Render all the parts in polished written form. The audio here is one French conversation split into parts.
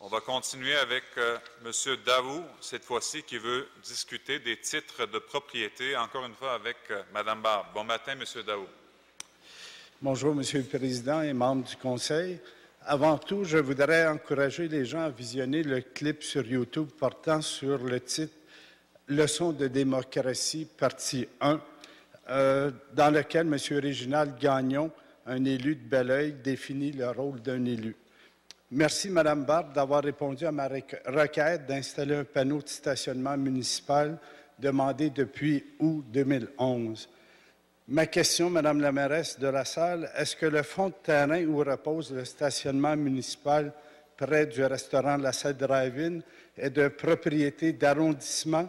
On va continuer avec M. Daou, cette fois-ci, qui veut discuter des titres de propriété, encore une fois avec Mme Barbe. Bon matin, M. Daou. Bonjour, Monsieur le Président et membres du Conseil. Avant tout, je voudrais encourager les gens à visionner le clip sur YouTube portant sur le titre « Leçon de démocratie, partie 1 », dans lequel M. Réginald Gagnon, un élu de Belleuil, définit le rôle d'un élu. Merci, Mme Barbe, d'avoir répondu à ma requête d'installer un panneau de stationnement municipal demandé depuis août 2011. Ma question, Madame la mairesse de la salle, est-ce que le fond de terrain où repose le stationnement municipal près du restaurant La Salle Drive-In est de propriété d'arrondissement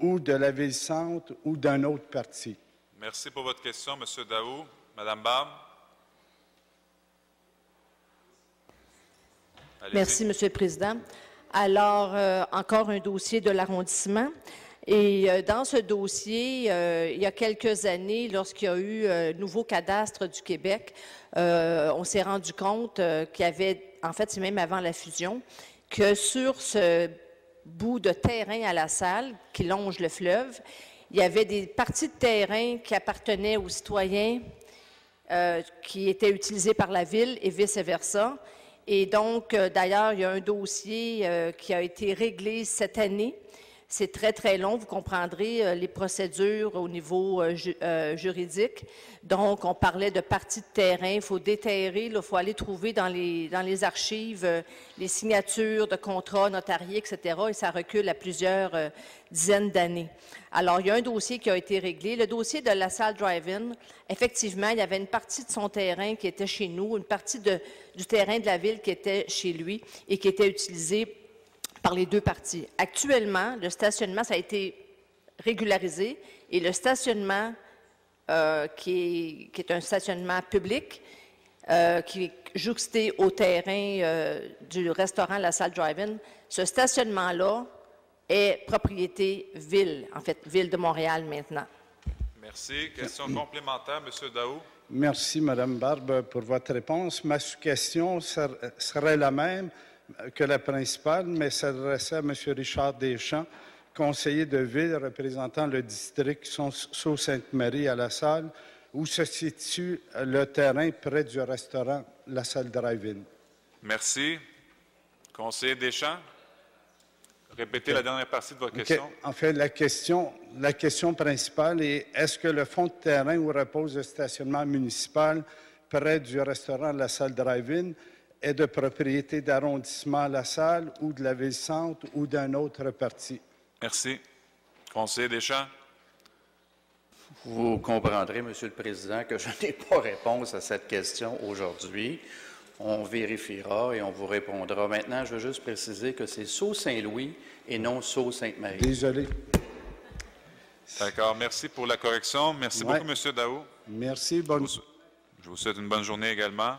ou de la Ville-Centre ou d'un autre parti? Merci pour votre question, M. Daou. Mme Barbe. Merci, M. le Président. Alors, encore un dossier de l'arrondissement. Et dans ce dossier, il y a quelques années, lorsqu'il y a eu un nouveau cadastre du Québec, on s'est rendu compte qu'il y avait, en fait, c'est même avant la fusion, que sur ce bout de terrain à la salle qui longe le fleuve, il y avait des parties de terrain qui appartenaient aux citoyens qui étaient utilisées par la Ville et vice-versa. Et donc, d'ailleurs, il y a un dossier qui a été réglé cette année. C'est très, très long. Vous comprendrez les procédures au niveau juridique. Donc, on parlait de parties de terrain. Il faut déterrer, il faut aller trouver dans les archives les signatures de contrats notariés, etc. Et ça recule à plusieurs dizaines d'années. Alors, il y a un dossier qui a été réglé. Le dossier de La Salle Drive-In, effectivement, il y avait une partie de son terrain qui était chez nous, une partie du terrain de la Ville qui était chez lui et qui était utilisée par les deux parties. Actuellement, le stationnement, ça a été régularisé et le stationnement, qui est un stationnement public, qui est jouxté au terrain du restaurant La Salle Drive-In, ce stationnement-là est propriété Ville, en fait, Ville de Montréal maintenant. Merci. Question complémentaire, M. Daou. Merci, Mme Barbe, pour votre réponse. Ma sous-question serait la même que la principale, mais s'adressait à M. Richard Deschamps, conseiller de ville représentant le district Sault-Sainte-Marie à La Salle, où se situe le terrain près du restaurant La Salle Drive-In. Merci. Conseiller Deschamps, répétez la dernière partie de votre question. En fait, la question principale est est-ce que le fond de terrain où repose le stationnement municipal près du restaurant La Salle Drive-In est de propriété d'arrondissement La Salle ou de la Ville-Centre ou d'un autre parti? Merci. Conseiller Deschamps. Vous comprendrez, Monsieur le Président, que je n'ai pas réponse à cette question aujourd'hui. On vérifiera et on vous répondra. Maintenant, je veux juste préciser que c'est Sault-Saint-Louis et non Sault-Sainte-Marie. Désolé. D'accord. Merci pour la correction. Merci beaucoup, M. Daou. Merci. Je vous souhaite une bonne journée également.